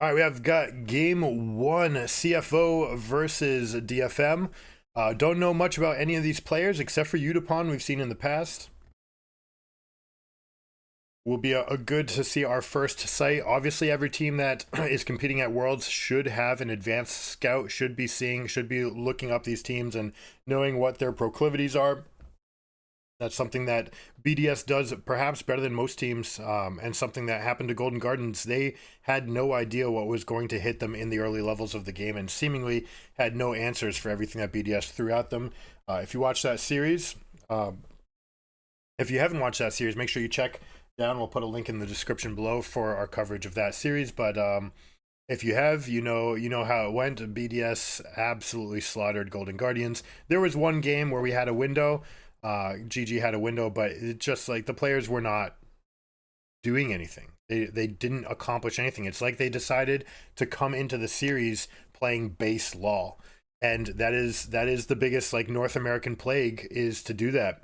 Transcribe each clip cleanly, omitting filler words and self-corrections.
All right, we have got game one, CF0 versus DFM. Don't know much about any of these players except for Udapon we've seen in the past. Will be a good to see our first sight. Obviously, every team that is competing at Worlds should have an advanced scout, should be looking up these teams and knowing what their proclivities are. That's something that BDS does perhaps better than most teams, and something that happened to Golden Gardens. They had no idea what was going to hit them in the early levels of the game and seemingly had no answers for everything that BDS threw at them. If you watch that series, if you haven't watched that series, make sure you check down. We'll put a link in the description below for our coverage of that series. But if you have, you know how it went. BDS absolutely slaughtered Golden Guardians. There was one game where we had a window. GG had a window, but it just like the players were not doing anything. They didn't accomplish anything. It's like they decided to come into the series playing base LOL, and that is the biggest like North American plague, is to do that.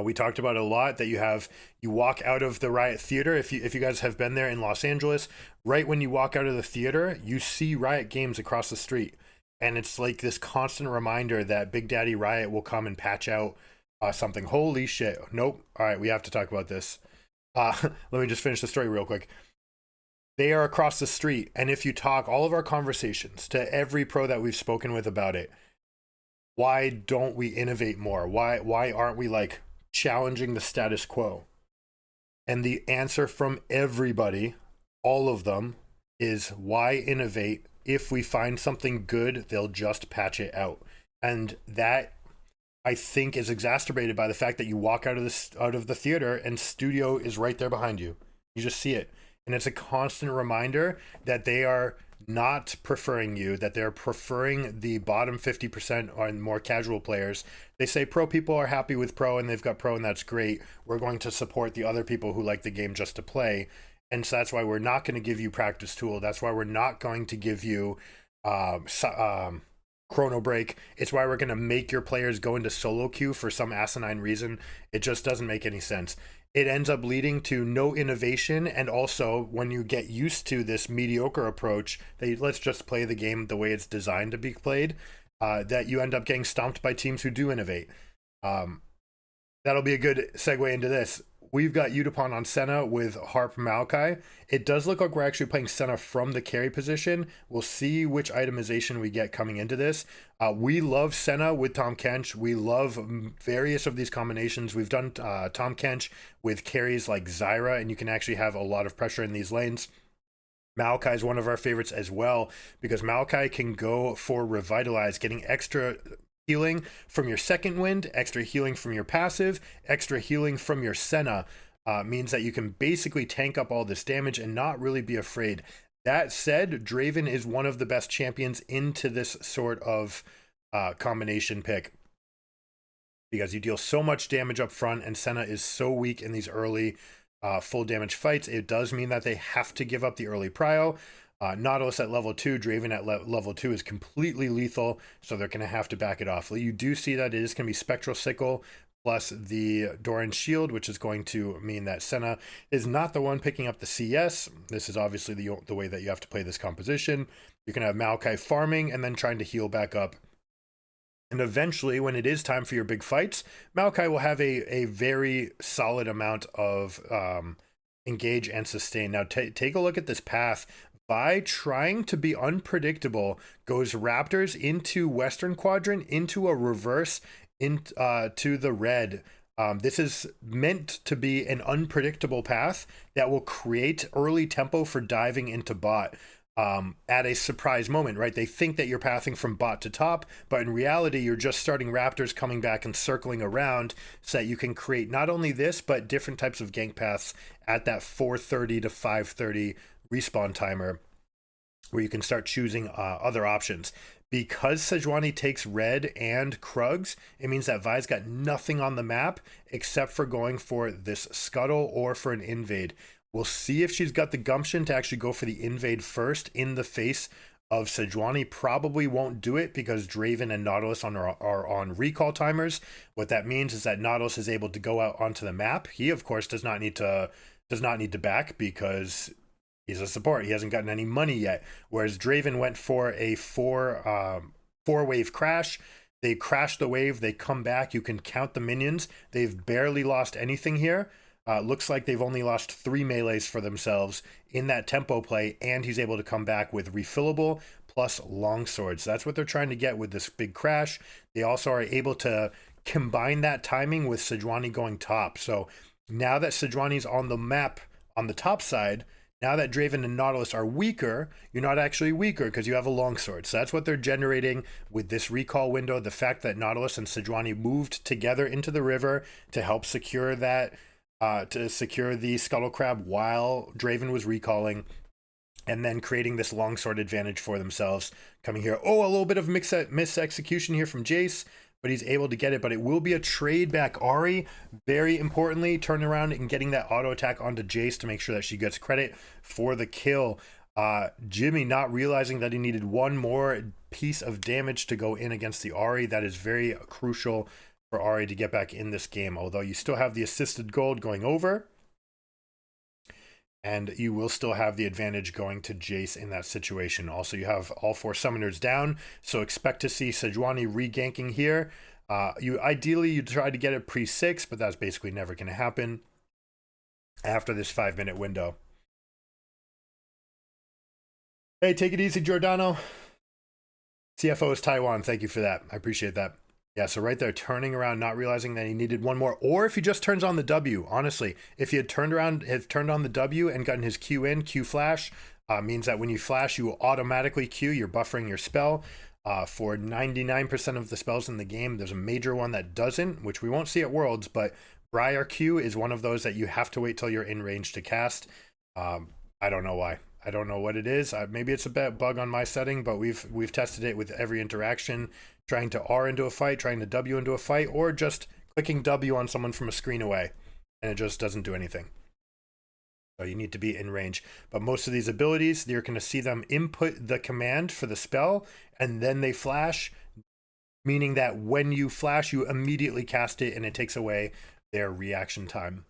We talked about it a lot, that you walk out of the Riot Theater. If you guys have been there in Los Angeles, right when you walk out of the theater, you see Riot Games across the street. And it's like this constant reminder that Big Daddy Riot will come and patch out something. Holy shit. Nope. All right, we have to talk about this. Let me just finish the story real quick. They are across the street. And if you talk all of our conversations to every pro that we've spoken with about it, why don't we innovate more? Why aren't we like challenging the status quo? And the answer from everybody, all of them, is why innovate? If we find something good, they'll just patch it out. And that, I think, is exacerbated by the fact that you walk out of the theater and studio is right there behind you. You just see it. And it's a constant reminder that they are not preferring you, that they're preferring the bottom 50% on more casual players. They say pro people are happy with pro and they've got pro and that's great. We're going to support the other people who like the game just to play. And so that's why we're not going to give you practice tool. That's why we're not going to give you chrono break. It's why we're going to make your players go into solo queue for some asinine reason. It just doesn't make any sense. It ends up leading to no innovation. And also, when you get used to this mediocre approach, that let's just play the game the way it's designed to be played, that you end up getting stomped by teams who do innovate. That'll be a good segue into this. We've got Udapon on Senna with Harp Maokai. It does look like we're actually playing Senna from the carry position. We'll see which itemization we get coming into this. We love Senna with Tom Kench. We love various of these combinations. We've done Tom Kench with carries like Zyra, and you can actually have a lot of pressure in these lanes. Maokai is one of our favorites as well, because Maokai can go for Revitalize, getting extra healing from your second wind, extra healing from your passive, extra healing from your Senna, means that you can basically tank up all this damage and not really be afraid. That said, Draven is one of the best champions into this sort of combination pick, because you deal so much damage up front and Senna is so weak in these early full damage fights. It does mean that they have to give up the early prio. Nautilus at level 2, Draven at level 2 is completely lethal, so they're going to have to back it off. You do see that it is going to be Spectral Sickle plus the Doran Shield, which is going to mean that Senna is not the one picking up the CS. This is obviously the way that you have to play this composition. You can have Maokai farming and then trying to heal back up. And eventually, when it is time for your big fights, Maokai will have a very solid amount of engage and sustain. Now, take a look at this path. By trying to be unpredictable, goes Raptors into Western Quadrant, into a reverse, to the red. This is meant to be an unpredictable path that will create early tempo for diving into bot at a surprise moment, right? They think that you're pathing from bot to top, but in reality, you're just starting Raptors coming back and circling around so that you can create not only this, but different types of gank paths at that 4:30 to 5:30 respawn timer, where you can start choosing other options. Because Sejuani takes red and Krugs, it means that Vi's got nothing on the map except for going for this scuttle or for an invade. We'll see if she's got the gumption to actually go for the invade first in the face of Sejuani. Probably won't do it because Draven and Nautilus are on recall timers. What that means is that Nautilus is able to go out onto the map. He, of course, does not need to back, because He's a support. He hasn't gotten any money yet. Whereas Draven went for a four wave crash. They crash the wave. They come back. You can count the minions. They've barely lost anything here. Looks like they've only lost 3 melees for themselves in that tempo play, and he's able to come back with refillable plus longswords. That's what they're trying to get with this big crash. They also are able to combine that timing with Sejuani going top. So now that Sejuani's on the map on the top side, now that Draven and Nautilus are weaker, you're not actually weaker because you have a longsword. So that's what they're generating with this recall window. The fact that Nautilus and Sejuani moved together into the river to help secure that, to secure the Scuttle Crab while Draven was recalling, and then creating this longsword advantage for themselves coming here. Oh, a little bit of miss execution here from Jace, but he's able to get it. But it will be a trade back. Ahri, very importantly, turning around and getting that auto attack onto Jace to make sure that she gets credit for the kill. Jimmy not realizing that he needed one more piece of damage to go in against the Ahri. That is very crucial for Ahri to get back in this game, although you still have the assisted gold going over, and you will still have the advantage going to Jace in that situation. Also, you have all 4 summoners down, so expect to see Sejuani re-ganking here. Ideally, you try to get it pre-6, but that's basically never going to happen after this 5-minute window. Hey, take it easy, Giordano. CFO is Taiwan. Thank you for that. I appreciate that. Yeah, so right there, turning around, not realizing that he needed one more, or if he just turns on the W, honestly, if he had turned on the W and gotten his Q in, Q flash, means that when you flash, you will automatically Q, you're buffering your spell. For 99% of the spells in the game, there's a major one that doesn't, which we won't see at Worlds, but Briar Q is one of those that you have to wait till you're in range to cast. I don't know why. I don't know what it is. Maybe it's a bug on my setting, but we've tested it with every interaction, trying to R into a fight, trying to W into a fight, or just clicking W on someone from a screen away, and it just doesn't do anything. So you need to be in range. But most of these abilities, you're going to see them input the command for the spell, and then they flash, meaning that when you flash, you immediately cast it, and it takes away their reaction time.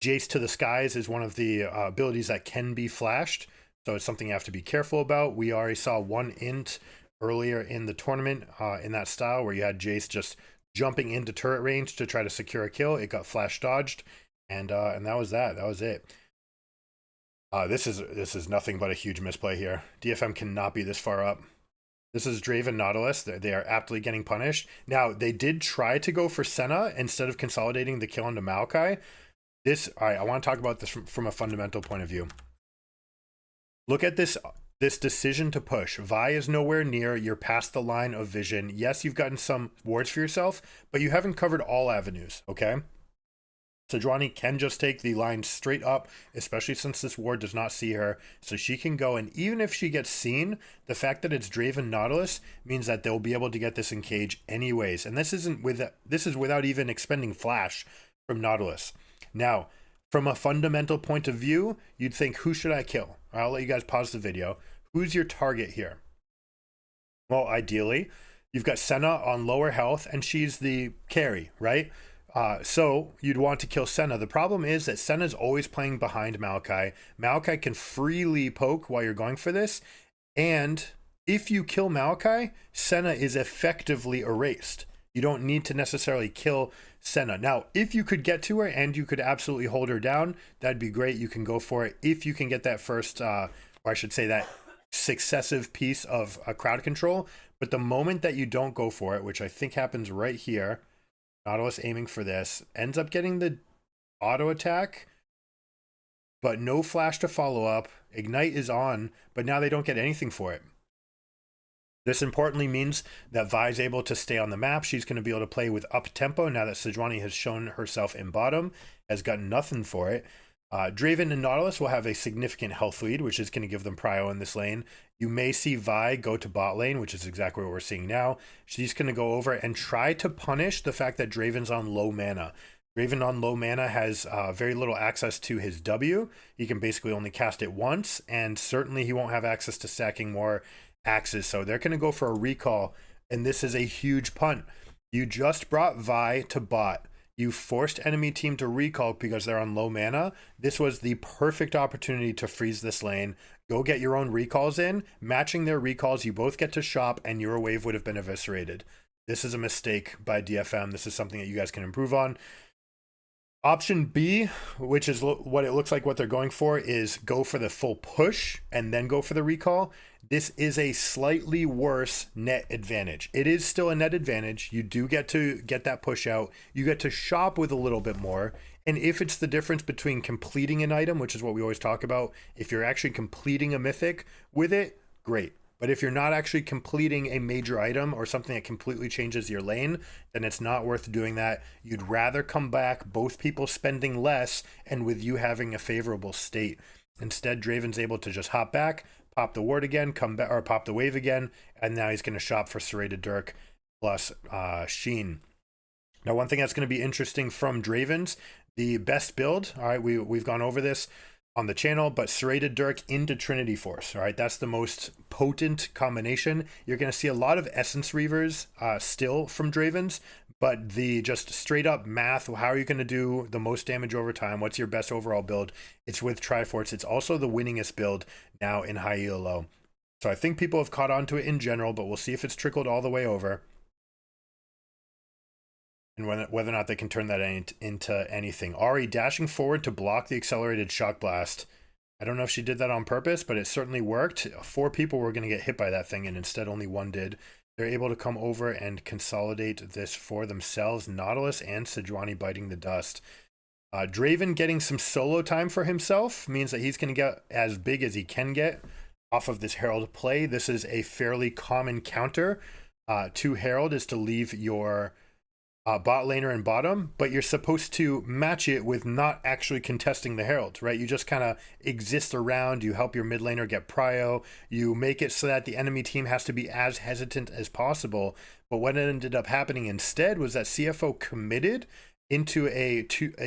Jace to the Skies is one of the abilities that can be flashed, so it's something you have to be careful about. We already saw one int earlier in the tournament in that style where you had Jace just jumping into turret range to try to secure a kill. It got flash dodged, and that was that. That was it. This is nothing but a huge misplay here. DFM cannot be this far up. This is Draven Nautilus. They are aptly getting punished. Now, they did try to go for Senna instead of consolidating the kill onto Maokai. All right, I want to talk about this from a fundamental point of view. Look at this decision to push. Vi is nowhere near. You're past the line of vision. Yes, you've gotten some wards for yourself, but you haven't covered all avenues, okay? Sejuani can just take the line straight up, especially since this ward does not see her, so she can go, and even if she gets seen, the fact that it's Draven Nautilus means that they'll be able to get this in cage anyways, and this is without even expending flash from Nautilus. Now, from a fundamental point of view, you'd think, who should I kill? I'll let you guys pause the video. Who's your target here? Well, ideally, you've got Senna on lower health, and she's the carry, right? So you'd want to kill Senna. The problem is that Senna's always playing behind Maokai. Maokai can freely poke while you're going for this, and if you kill Maokai, Senna is effectively erased. You don't need to necessarily kill Senna. Now, if you could get to her and you could absolutely hold her down, that'd be great. You can go for it. If you can get that first, or I should say that successive piece of crowd control. But the moment that you don't go for it, which I think happens right here, Nautilus aiming for this, ends up getting the auto attack, but no flash to follow up. Ignite is on, but now they don't get anything for it. This importantly means that Vi is able to stay on the map. She's going to be able to play with up tempo now that Sejuani has shown herself in bottom, has gotten nothing for it. Draven and Nautilus will have a significant health lead, which is going to give them prio in this lane. You may see Vi go to bot lane, which is exactly what we're seeing now. She's going to go over and try to punish the fact that Draven's on low mana. Draven on low mana has very little access to his W. He can basically only cast it once, and certainly he won't have access to stacking more axes. So they're going to go for a recall, and this is a huge punt. You just brought Vi to bot. You forced enemy team to recall because they're on low mana. This was the perfect opportunity to freeze this lane. Go get your own recalls in. Matching their recalls, you both get to shop, and your wave would have been eviscerated. This is a mistake by DFM. This is something that you guys can improve on. Option B, which is what it looks like what they're going for, is go for the full push and then go for the recall. This is a slightly worse net advantage. It is still a net advantage. You do get to get that push out. You get to shop with a little bit more. And if it's the difference between completing an item, which is what we always talk about, if you're actually completing a mythic with it, great. But if you're not actually completing a major item or something that completely changes your lane, then it's not worth doing that. You'd rather come back, both people spending less, and with you having a favorable state. Instead, Draven's able to just hop back, pop the ward again, come back, or pop the wave again, and now he's going to shop for Serrated Dirk plus Sheen. Now, one thing that's going to be interesting from Draven's, the best build, all right, we've gone over this on the channel, but Serrated Dirk into Trinity Force, all right, that's the most potent combination. You're going to see a lot of Essence Reavers still from Draven's, but the just straight up math, how are you going to do the most damage over time? What's your best overall build? It's with Triforce. It's also the winningest build now in high elo. So I think people have caught on to it in general, but we'll see if it's trickled all the way over, and whether or not they can turn that into anything. Ari dashing forward to block the accelerated shock blast. I don't know if she did that on purpose, but it certainly worked. 4 people were going to get hit by that thing, and instead only 1 did. They're able to come over and consolidate this for themselves. Nautilus and Sejuani biting the dust. Draven getting some solo time for himself means that he's going to get as big as he can get off of this Herald play. This is a fairly common counter to Herald, is to leave your bot laner and bottom, but you're supposed to match it with not actually contesting the Herald, right? You just kind of exist around, you help your mid laner get prio, you make it so that the enemy team has to be as hesitant as possible. But what ended up happening instead was that CF0 committed into a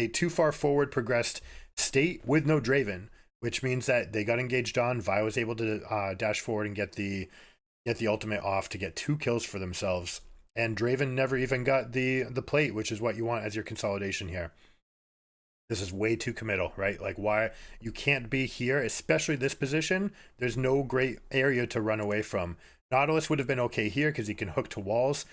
too far forward progressed state with no Draven, which means that they got engaged on. Vi was able to dash forward and get the ultimate off to get 2 kills for themselves. And Draven never even got the plate, which is what you want as your consolidation here. This is way too committal, right? Like, why you can't be here, especially this position. There's no great area to run away from. Nautilus would have been okay here because he can hook to walls.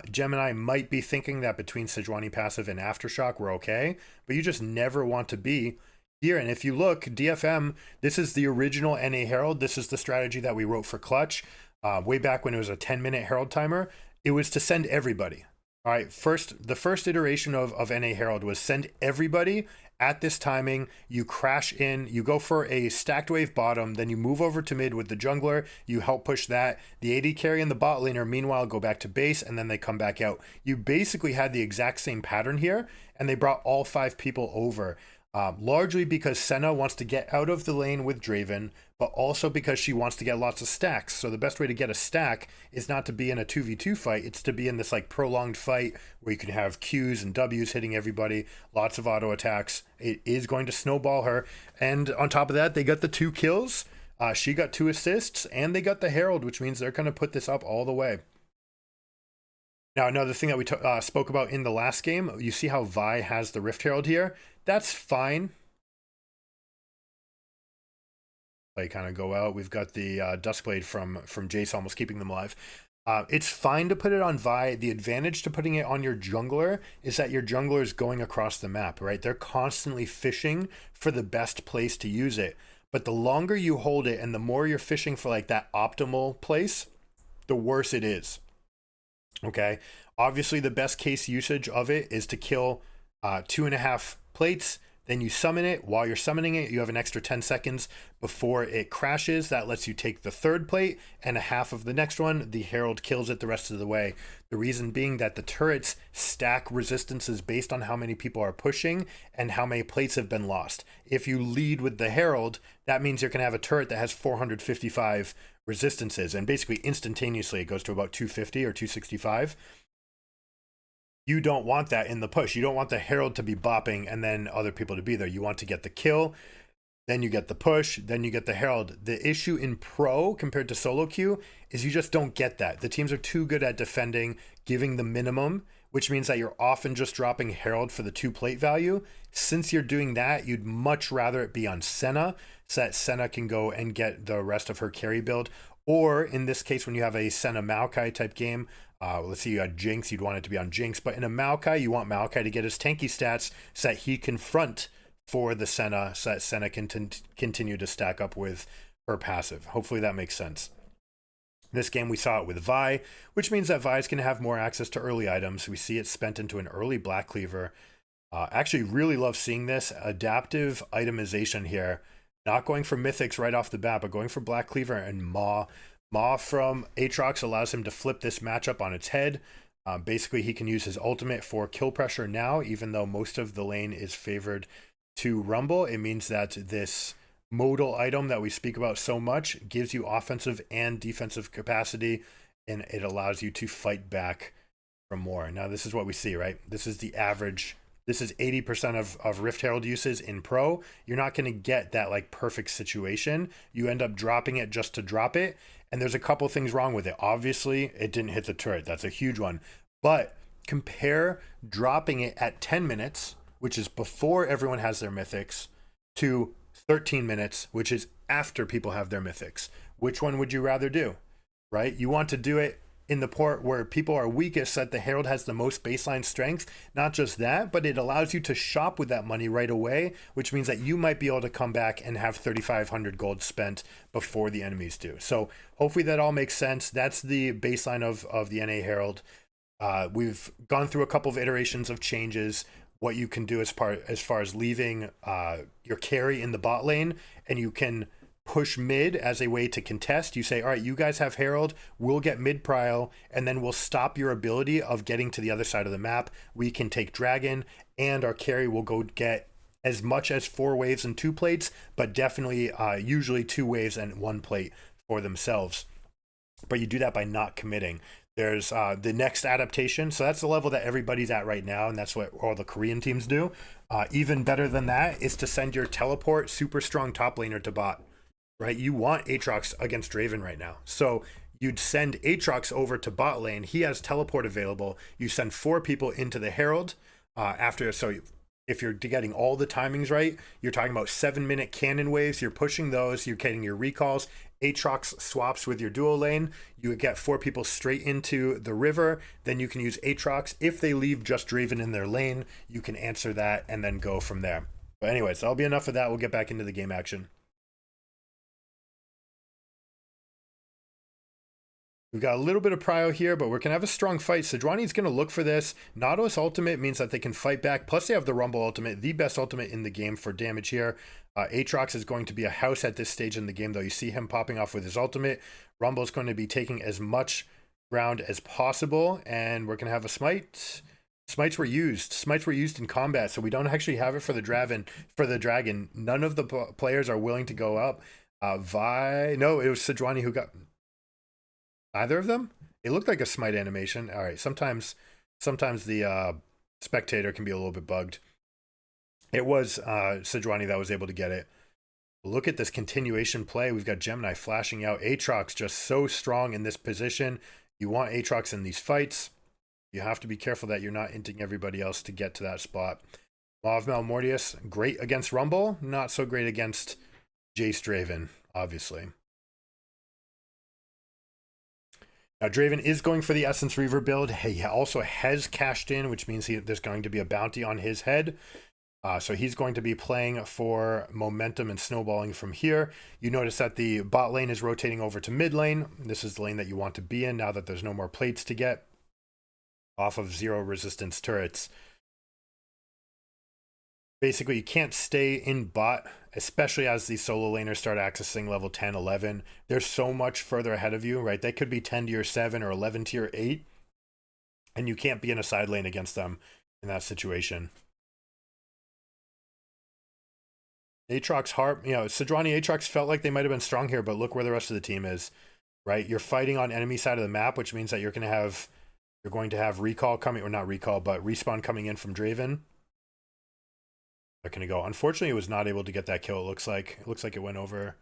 Gemini might be thinking that between Sejuani passive and Aftershock we're okay, but you just never want to be here. And if you look, DFM, this is the original NA Herald. This is the strategy that we wrote for Clutch way back when it was a 10-minute Herald timer. It was to send everybody. All right, the first iteration of NA Herald was send everybody at this timing. You crash in, you go for a stacked wave bottom, then you move over to mid with the jungler, you help push that. The AD carry and the bot laner, meanwhile, go back to base, and then they come back out. You basically had the exact same pattern here, and they brought all 5 people over. Largely because Senna wants to get out of the lane with Draven, but also because she wants to get lots of stacks. So the best way to get a stack is not to be in a 2v2 fight, it's to be in this like prolonged fight where you can have Qs and Ws hitting everybody, lots of auto attacks. It is going to snowball her. And on top of that, they got the 2 kills. She got 2 assists, and they got the Herald, which means they're going to put this up all the way. Now, another thing that we spoke about in the last game, you see how Vi has the Rift Herald here. That's fine. They kind of go out. We've got the Duskblade from Jace almost keeping them alive. It's fine to put it on Vi. The advantage to putting it on your jungler is that your jungler is going across the map, right? They're constantly fishing for the best place to use it. But the longer you hold it and the more you're fishing for like that optimal place, the worse it is. Okay, obviously the best case usage of it is to kill 2.5 plates, then you summon it. While you're summoning it, you have an extra 10 seconds before it crashes. That lets you take the 3rd plate and a half of the next one. The Herald kills it the rest of the way. The reason being that the turrets stack resistances based on how many people are pushing and how many plates have been lost. If you lead with the Herald, that means you're going to have a turret that has 455 resistances, and basically instantaneously it goes to about 250 or 265. You don't want that in the push. You don't want the Herald to be bopping and then other people to be there. You want to get the kill, then you get the push, then you get the Herald. The issue in pro compared to solo queue is you just don't get that. The teams are too good at defending, giving the minimum, which means that you're often just dropping Herald for the 2 plate value. Since you're doing that, you'd much rather it be on Senna, so that Senna can go and get the rest of her carry build. Or in this case, when you have a Senna Maokai type game, let's say you had Jinx, you'd want it to be on Jinx. But in a Maokai, you want Maokai to get his tanky stats so that he can front for the Senna, so that Senna can continue to stack up with her passive. Hopefully that makes sense. This game we saw it with Vi, which means that Vi is going to have more access to early items. We see it spent into an early Black Cleaver. Actually really love seeing this adaptive itemization here. Not going for Mythics right off the bat, but going for Black Cleaver and Maw. Maw from Aatrox allows him to flip this matchup on its head. Basically, he can use his ultimate for kill pressure now, even though most of the lane is favored to Rumble. It means that this modal item that we speak about so much gives you offensive and defensive capacity, and it allows you to fight back from more. Now, this is what we see, right? This is the average. This is 80% of Rift Herald uses in Pro. You're not going to get that like perfect situation. You end up dropping it just to drop it. And there's a couple things wrong with it. Obviously, it didn't hit the turret. That's a huge one. But compare dropping it at 10 minutes, which is before everyone has their mythics, to 13 minutes, which is after people have their mythics. Which one would you rather do, right? You want to do it in the port where people are weakest, so that the Herald has the most baseline strength. Not just that, but it allows you to shop with that money right away, which means that you might be able to come back and have 3,500 gold spent before the enemies do. So hopefully that all makes sense. That's the baseline of the NA Herald. We've gone through a couple of iterations of changes, what you can do as far as leaving your carry in the bot lane, and you can push mid as a way to contest. You say, all right, you guys have Herald, we'll get mid prio, and then we'll stop your ability of getting to the other side of the map. We can take Dragon, and our carry will go get as much as 4 waves and 2 plates, but definitely usually 2 waves and 1 plate for themselves. But you do that by not committing. There's the next adaptation. So that's the level that everybody's at right now, and that's what all the Korean teams do. Even better than that is to send your teleport super strong top laner to bot. Right, you want Aatrox against Draven right now, so you'd send Aatrox over to bot lane. He has teleport available. You send 4 people into the Herald after. So if you're getting all the timings right, you're talking about 7-minute cannon waves. You're pushing those. You're getting your recalls. Aatrox swaps with your duo lane. You get 4 people straight into the river. Then you can use Aatrox. If they leave just Draven in their lane, you can answer that and then go from there. But anyways, that'll be enough of that. We'll get back into the game action. We've got a little bit of prio here, but we're going to have a strong fight. Sejuani's going to look for this. Nautilus ultimate means that they can fight back. Plus, they have the Rumble ultimate, the best ultimate in the game for damage here. Aatrox is going to be a house at this stage in the game, though. You see him popping off with his ultimate. Rumble is going to be taking as much ground as possible, and we're going to have a smite. Smites were used. Smites were used in combat, so we don't actually have it for the dragon. None of the players are willing to go up. No, it was Sejuani who got... Either of them? It looked like a smite animation. All right, sometimes the spectator can be a little bit bugged. It was Sejuani that was able to get it. Look at this continuation play. We've got Gemini flashing out. Aatrox just so strong in this position. You want Aatrox in these fights. You have to be careful that you're not inting everybody else to get to that spot. Law of Malmortius, great against Rumble. Not so great against Jace Draven, obviously. Now, Draven is going for the Essence Reaver build. He also has cashed in, which means there's going to be a bounty on his head. So he's going to be playing for momentum and snowballing from here. You notice that the bot lane is rotating over to mid lane. This is the lane that you want to be in now that there's no more plates to get off of 0 resistance turrets. Basically, you can't stay in bot, especially as the solo laners start accessing level 10, 11. They're so much further ahead of you, right? They could be 10 tier 7 or 11 tier 8, and you can't be in a side lane against them in that situation. Aatrox Harp, Sejuani Aatrox felt like they might have been strong here, but look where the rest of the team is, right? You're fighting on enemy side of the map, which means that you're going to have recall coming, or not recall, but respawn coming in from Draven. They're going to go. Unfortunately, it was not able to get that kill. It looks like it went over.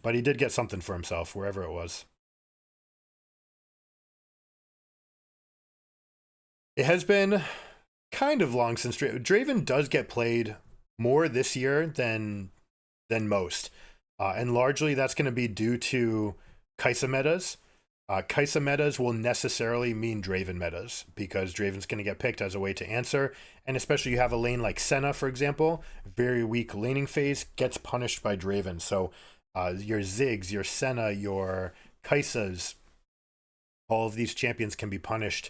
But he did get something for himself, wherever it was. It has been kind of long since Draven does get played more this year than most, and largely that's going to be due to Kaisa metas. Kaisa metas will necessarily mean Draven metas because Draven's going to get picked as a way to answer, and especially you have a lane like Senna, for example, very weak laning phase gets punished by Draven. So your Ziggs, your Senna, your Kaisas, all of these champions can be punished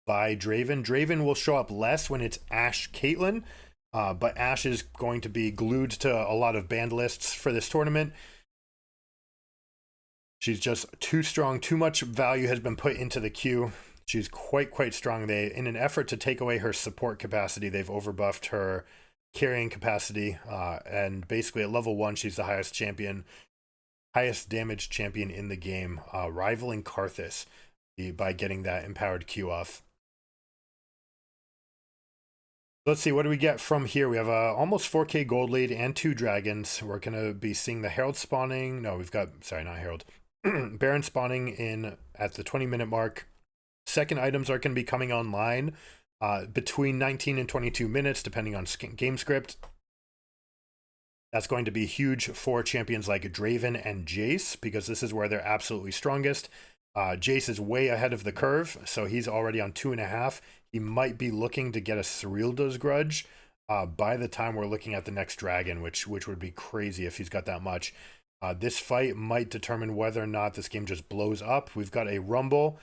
by Draven. Draven will show up less when it's Ashe Caitlyn, but Ashe is going to be glued to a lot of banned lists for this tournament. She's just too strong. Too much value has been put into the queue. She's quite strong. In an effort to take away her support capacity, they've overbuffed her carrying capacity. And basically at level 1, she's the highest damage champion in the game, rivaling Karthus by getting that empowered Q off. Let's see, what do we get from here? We have almost 4k gold lead and 2 dragons. We're going to be seeing the Herald spawning. No, we've got, sorry, not Herald. Baron spawning in at the 20-minute mark. Second items are going to be coming online between 19 and 22 minutes, depending on game script. That's going to be huge for champions like Draven and Jace, because this is where they're absolutely strongest. Jace is way ahead of the curve, so he's already on 2.5. He might be looking to get a Cyrilda's Grudge by the time we're looking at the next dragon, which would be crazy if he's got that much. This fight might determine whether or not this game just blows up. We've got a Rumble,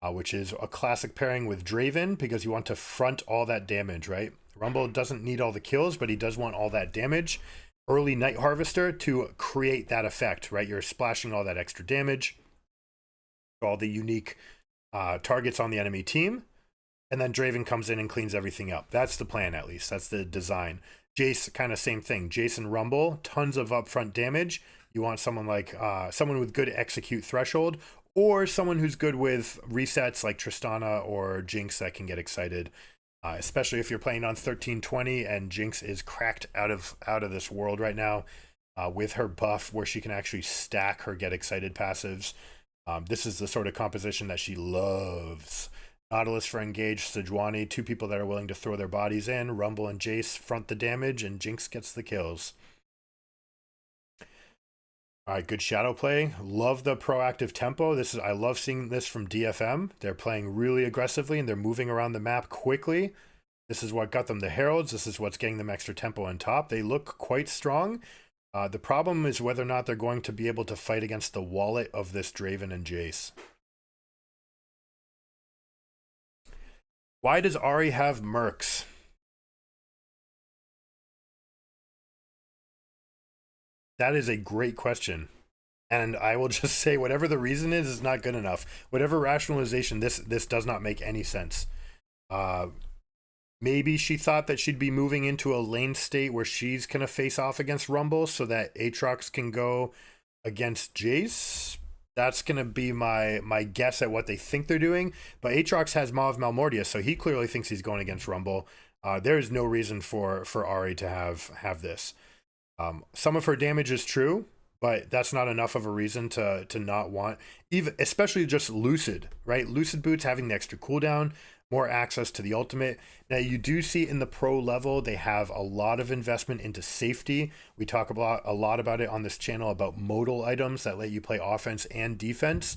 which is a classic pairing with Draven, because you want to front all that damage, right? Rumble doesn't need all the kills, but he does want all that damage. Early Night Harvester to create that effect, right? You're splashing all that extra damage, all the unique targets on the enemy team, and then Draven comes in and cleans everything up. That's the plan, at least. That's the design. Jace, kind of same thing. Jace and Rumble, tons of upfront damage. You want someone like someone with good execute threshold, or someone who's good with resets like Tristana or Jinx that can get excited, especially if you're playing on 1320 and Jinx is cracked out of this world right now with her buff where she can actually stack her get excited passives. This is the sort of composition that she loves. Nautilus for engage, Sejuani, 2 people that are willing to throw their bodies in. Rumble and Jace front the damage, and Jinx gets the kills. All right, good shadow play. Love the proactive tempo. I love seeing this from DFM. They're playing really aggressively, and they're moving around the map quickly. This is what got them the Heralds. This is what's getting them extra tempo on top. They look quite strong. The problem is whether or not they're going to be able to fight against the wallet of this Draven and Jace. Why does Ahri have mercs? That is a great question. And I will just say whatever the reason is not good enough. Whatever rationalization, this does not make any sense. Maybe she thought that she'd be moving into a lane state where she's going to face off against Rumble so that Aatrox can go against Jace. That's going to be my guess at what they think they're doing. But Aatrox has Maw of Malmortia, so he clearly thinks he's going against Rumble. There is no reason for Ahri to have this. Some of her damage is true, but that's not enough of a reason to not want, even especially just Lucid, right? Lucid Boots having the extra cooldown, more access to the ultimate. Now you do see in the pro level, they have a lot of investment into safety. We talk about a lot about it on this channel about modal items that let you play offense and defense.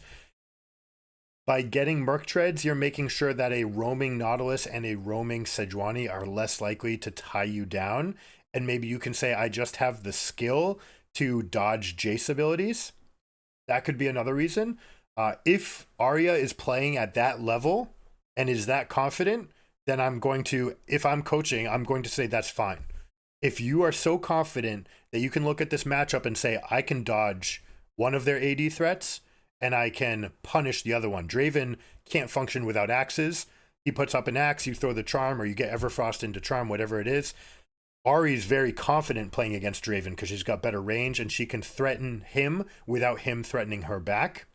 By getting Merc Treads, you're making sure that a roaming Nautilus and a roaming Sejuani are less likely to tie you down. And maybe you can say, I just have the skill to dodge Jace abilities. That could be another reason. If Arya is playing at that level and is that confident, then if I'm coaching, I'm going to say that's fine. If you are so confident that you can look at this matchup and say, I can dodge one of their AD threats and I can punish the other one. Draven can't function without axes. He puts up an axe, you throw the charm, or you get Everfrost into charm, whatever it is. Ahri's very confident playing against Draven because she's got better range and she can threaten him without him threatening her back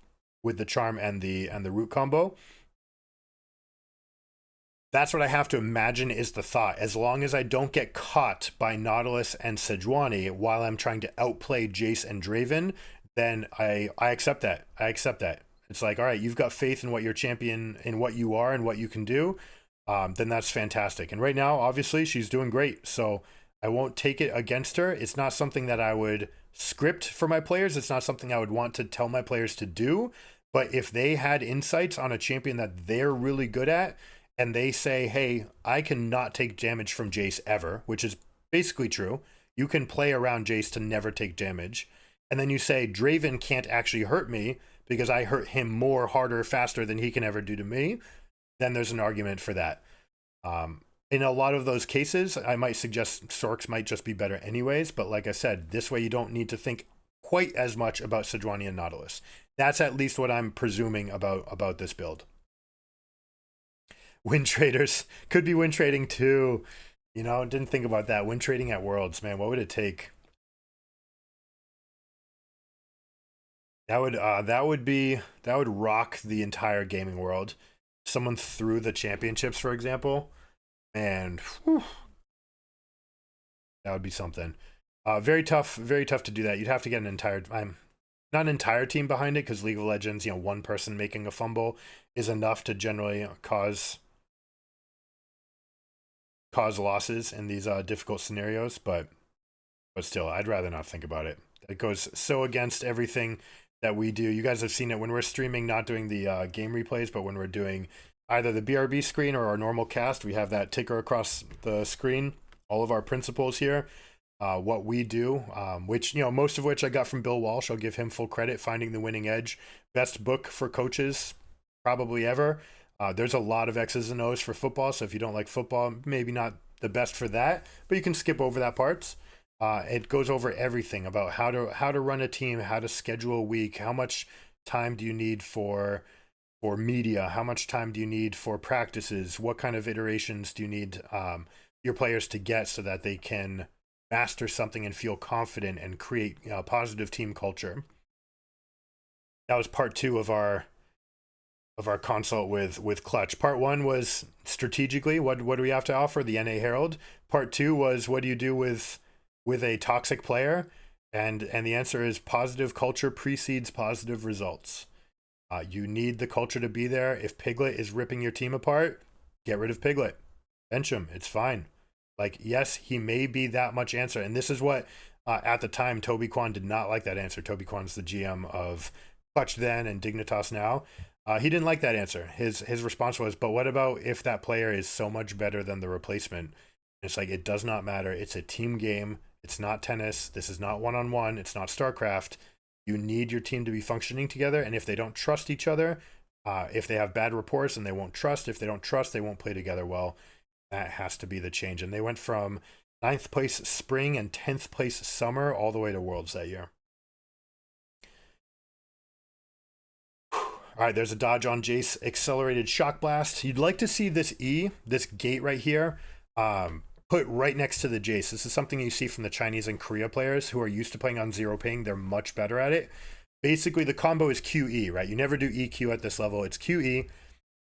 with the charm and the root combo. That's what I have to imagine is the thought. As long as I don't get caught by Nautilus and Sejuani while I'm trying to outplay Jace and Draven, then I accept that. I accept that. It's like, all right, you've got faith in what your champion, in what you are and what you can do. then that's fantastic. And right now, obviously, she's doing great. So I won't take it against her. It's not something that I would script for my players. It's not something I would want to tell my players to do. But if they had insights on a champion that they're really good at, and they say, hey, I cannot take damage from Jace ever, which is basically true. You can play around Jace to never take damage. And then you say, Draven can't actually hurt me because I hurt him more, harder, faster than he can ever do to me. Then there's an argument for that. In a lot of those cases, I might suggest Sorks might just be better anyways. But like I said, this way you don't need to think quite as much about Sejuani and Nautilus. That's at least what I'm presuming about this build. Win traders could be win trading too. You know, didn't think about that. Win trading at Worlds, man. What would it take? That would rock the entire gaming world. Someone threw the championships, for example, and whew, that would be something. Very tough to do that. You'd have to get not an entire team behind it, because League of Legends, you know, one person making a fumble is enough to generally cause losses in these difficult scenarios. But still, I'd rather not think about it. It goes so against everything that we do. You guys have seen it when we're streaming, not doing the game replays, but when we're doing either the BRB screen or our normal cast, we have that ticker across the screen. All of our principles here, what we do, which, you know, most of which I got from Bill Walsh. I'll give him full credit. Finding the Winning Edge, best book for coaches probably ever. There's a lot of X's and O's for football, so if you don't like football, maybe not the best for that, but you can skip over that parts. It goes over everything about how to run a team, how to schedule a week, how much time do you need for media, how much time do you need for practices, what kind of iterations do you need your players to get so that they can master something and feel confident and create, you know, positive team culture. That was part 2 of our consult with Clutch. Part 1 was strategically, what do we have to offer, the NA Herald. Part 2 was, what do you do with a toxic player? And the answer is, positive culture precedes positive results. You need the culture to be there. If Piglet is ripping your team apart, get rid of Piglet. Bench him. It's fine. Like, yes, he may be that much answer. And this is what, at the time, Toby Kwan did not like that answer. Toby Kwan's the GM of Clutch then and Dignitas now. He didn't like that answer. His response was, but what about if that player is so much better than the replacement? It's like, it does not matter. It's a team game. It's not tennis. This is not one-on-one. It's not StarCraft. You need your team to be functioning together. And if they don't trust each other, if they have bad reports and they won't trust, if they don't trust, they won't play together well. That has to be the change. And they went from 9th place spring and 10th place summer all the way to Worlds that year. All right, there's a dodge on Jace. Accelerated Shock Blast. You'd like to see this E, this gate right here, put right next to the Jace. This is something you see from the Chinese and Korea players who are used to playing on zero ping. They're much better at it. Basically, the combo is QE, right? You never do EQ at this level. It's QE.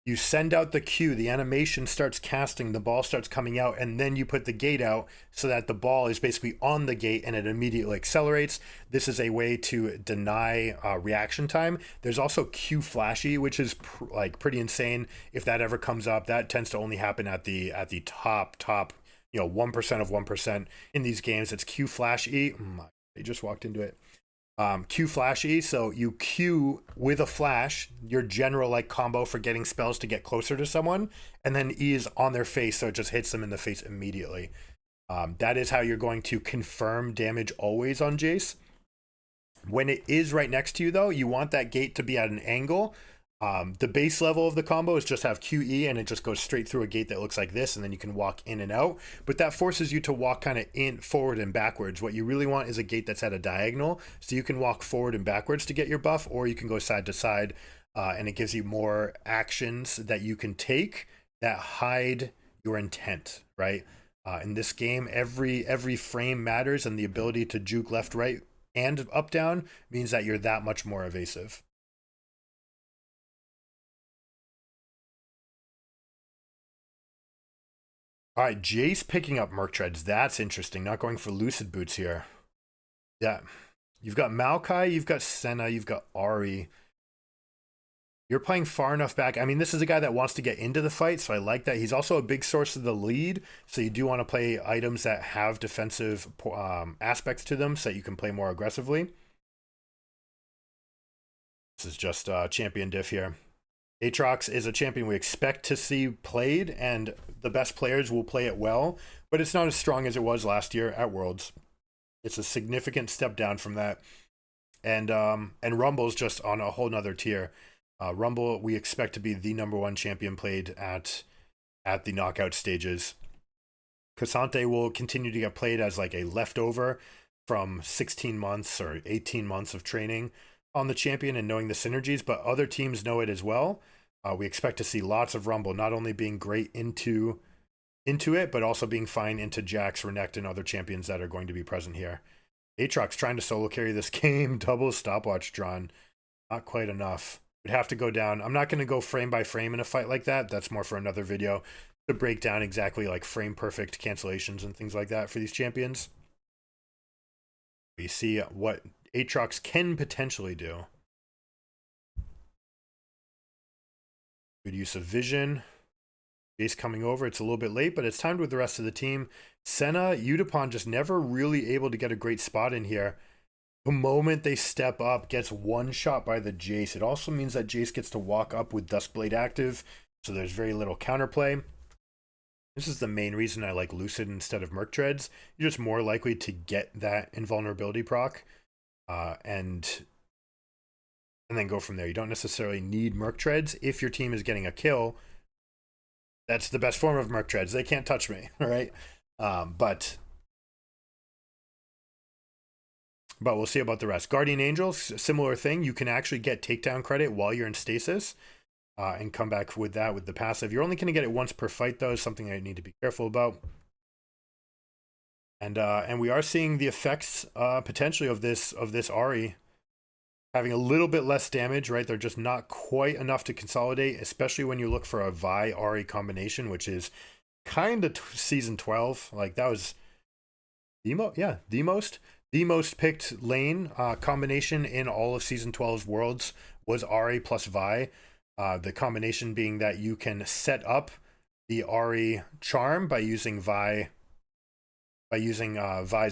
You send out the Q, the animation starts casting, the ball starts coming out, and then you put the gate out so that the ball is basically on the gate and it immediately accelerates. This is a way to deny reaction time. There's also Q flashy, which is pretty insane. If that ever comes up, that tends to only happen at the top, 1% of 1% in these games. It's Q flash E. They just walked into it. Q flash E, so you Q with a flash, your general combo for getting spells to get closer to someone, and then E is on their face, so it just hits them in the face immediately. That is how you're going to confirm damage always on Jace. When it is right next to you, though, you want that gate to be at an angle. The base level of the combo is just have QE and it just goes straight through a gate that looks like this, and then you can walk in and out. But that forces you to walk kind of in forward and backwards. What you really want is a gate that's at a diagonal, so you can walk forward and backwards to get your buff, or you can go side to side, and it gives you more actions that you can take that hide your intent, right? In this game, every frame matters, and the ability to juke left, right, and up down means that you're that much more evasive. All right, Jace picking up Merc Treads. That's interesting. Not going for Lucid Boots here. Yeah. You've got Maokai, you've got Senna, you've got Ari. You're playing far enough back. I mean, this is a guy that wants to get into the fight, so I like that. He's also a big source of the lead, so you do want to play items that have defensive aspects to them so that you can play more aggressively. This is just champion diff here. Aatrox is a champion we expect to see played, and the best players will play it well, but it's not as strong as it was last year at Worlds. It's a significant step down from that. And Rumble's just on a whole nother tier. Rumble, we expect to be the #1 champion played at the knockout stages. Cassante will continue to get played as like a leftover from 16 months or 18 months of training on the champion and knowing the synergies, but other teams know it as well. We expect to see lots of Rumble, not only being great into it, but also being fine into Jax, Renekton, and other champions that are going to be present here. Aatrox trying to solo carry this game, double stopwatch drawn. Not quite enough. We'd have to go down. I'm not going to go frame by frame in a fight like that. That's more for another video to break down exactly like frame perfect cancellations and things like that for these champions. We see what Aatrox can potentially do. Good use of vision. Jace coming over. It's a little bit late, but it's timed with the rest of the team. Senna, Udapon just never really able to get a great spot in here. The moment they step up, gets one shot by the Jace. It also means that Jace gets to walk up with Duskblade active, so there's very little counterplay. This is the main reason I like Lucid instead of Merc Treads. You're just more likely to get that invulnerability proc, and then go from there. You don't necessarily need Merc Treads if your team is getting a kill. That's the best form of Merc Treads. They can't touch me, all right? But we'll see about the rest. Guardian Angels, similar thing. You can actually get takedown credit while you're in stasis and come back with that with the passive. You're only going to get it once per fight, though, something I need to be careful about. And we are seeing the effects potentially of this Ahri having a little bit less damage, right? They're just not quite enough to consolidate, especially when you look for a Vi Ahri combination, which is kind of season 12. Like that was the most picked lane combination in all of season 12's Worlds was Ahri plus Vi. The combination being that you can set up the Ahri charm by using Vi's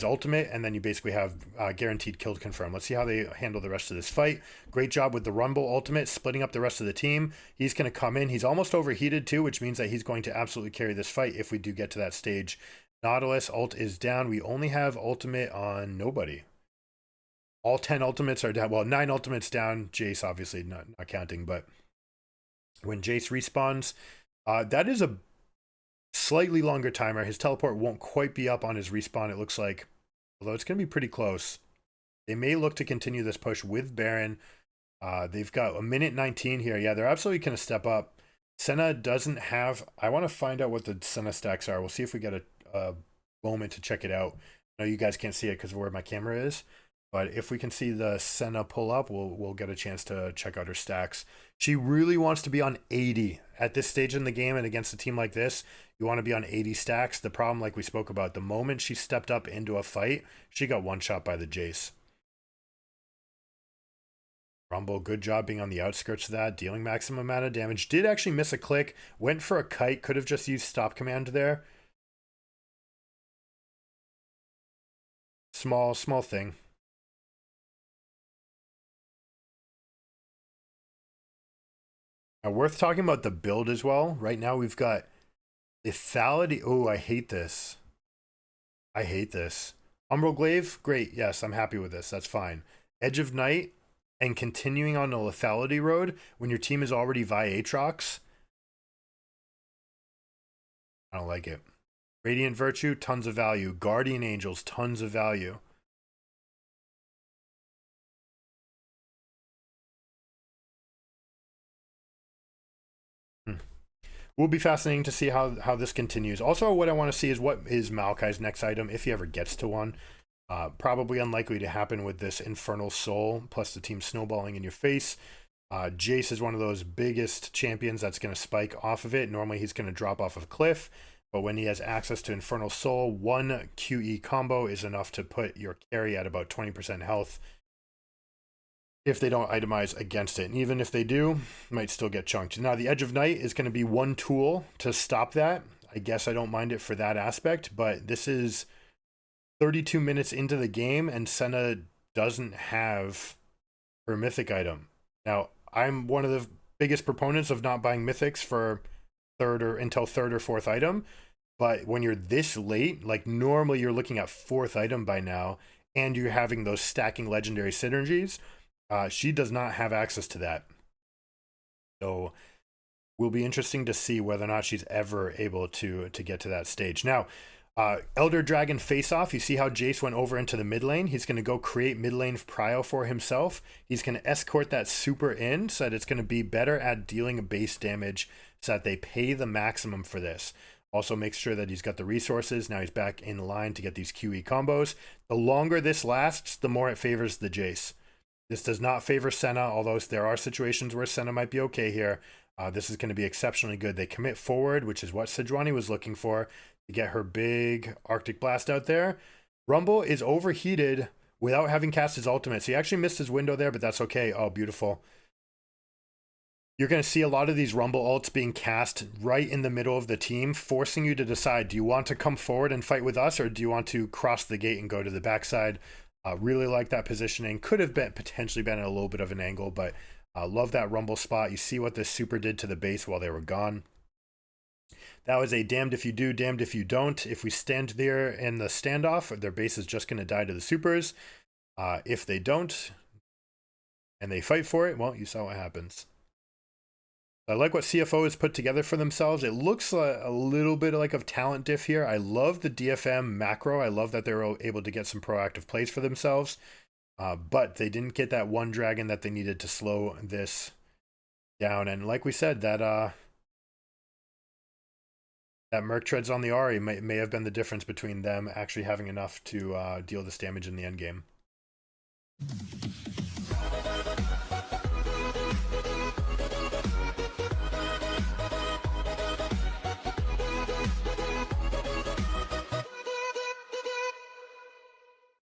ultimate, and then you basically have guaranteed kill confirm. Let's see how they handle the rest of this fight. Great job with the Rumble ultimate, splitting up the rest of the team. He's going to come in. He's almost overheated too, which means that he's going to absolutely carry this fight if we do get to that stage. Nautilus ult is down. We only have ultimate on nobody. All 10 ultimates are down. Well, 9 ultimates down. Jace obviously not counting, but when Jace respawns, that is a slightly longer timer. His teleport won't quite be up on his respawn, it looks like, although it's going to be pretty close. They may look to continue this push with Baron. They've got a minute 19 here. Yeah, they're absolutely going to step up. Senna doesn't have... I want to find out what the Senna stacks are. We'll see if we get a moment to check it out. I know you guys can't see it because of where my camera is, but if we can see the Senna pull up, we'll get a chance to check out her stacks. She really wants to be on 80 at this stage in the game, and against a team like this, you want to be on 80 stacks. The problem, like we spoke about, the moment she stepped up into a fight, she got one shot by the Jace. Rumble, good job being on the outskirts of that, dealing maximum amount of damage. Did actually miss a click, went for a kite, could have just used stop command there. Small thing. Now, worth talking about the build as well. Right now we've got lethality. Oh, I hate this. I hate this. Umbral Glaive, great. Yes, I'm happy with this. That's fine. Edge of Night and continuing on the lethality road when your team is already Vi Aatrox. I don't like it. Radiant Virtue, tons of value. Guardian Angels, tons of value. Will be fascinating to see how this continues. Also, what I want to see is what is Maokai's next item, if he ever gets to one. Probably unlikely to happen with this Infernal Soul, plus the team snowballing in your face. Jace is one of those biggest champions that's going to spike off of it. Normally, he's going to drop off of a cliff, but when he has access to Infernal Soul, one QE combo is enough to put your carry at about 20% health. if they don't itemize against it. And even if they do, might still get chunked. Now, the Edge of Night is going to be one tool to stop that. I guess I don't mind it for that aspect, but this is 32 minutes into the game, and Senna doesn't have her mythic item. Now, I'm one of the biggest proponents of not buying mythics for third or fourth item, but when you're this late, like normally you're looking at fourth item by now, and you're having those stacking legendary synergies, she does not have access to that. So will be interesting to see whether or not she's ever able to get to that stage. Now, Elder Dragon face-off, you see how Jace went over into the mid lane. He's going to go create mid lane prio for himself. He's going to escort that super in so that it's going to be better at dealing base damage so that they pay the maximum for this. Also makes sure that he's got the resources. Now he's back in line to get these QE combos. The longer this lasts, the more it favors the Jace. This does not favor Senna, although there are situations where Senna might be okay here. This is going to be exceptionally good. They commit forward, which is what Sejuani was looking for, to get her big Arctic Blast out there. Rumble is overheated without having cast his ultimate. So he actually missed his window there, but that's okay. Oh, beautiful. You're going to see a lot of these Rumble ults being cast right in the middle of the team, forcing you to decide, do you want to come forward and fight with us, or do you want to cross the gate and go to the backside? Really like that positioning. Could have potentially been at a little bit of an angle, but love that Rumble spot. You see what this super did to the base while they were gone. That was a damned if you do, damned if you don't. If we stand there in the standoff, their base is just going to die to the supers. If they don't, and they fight for it, well, you saw what happens. I like what CF0 has put together for themselves. It looks a little bit like a talent diff here. I love the DFM macro. I love that they're able to get some proactive plays for themselves. But they didn't get that one dragon that they needed to slow this down. And like we said, that Merc Treads on the Ahri may have been the difference between them actually having enough to deal this damage in the end game.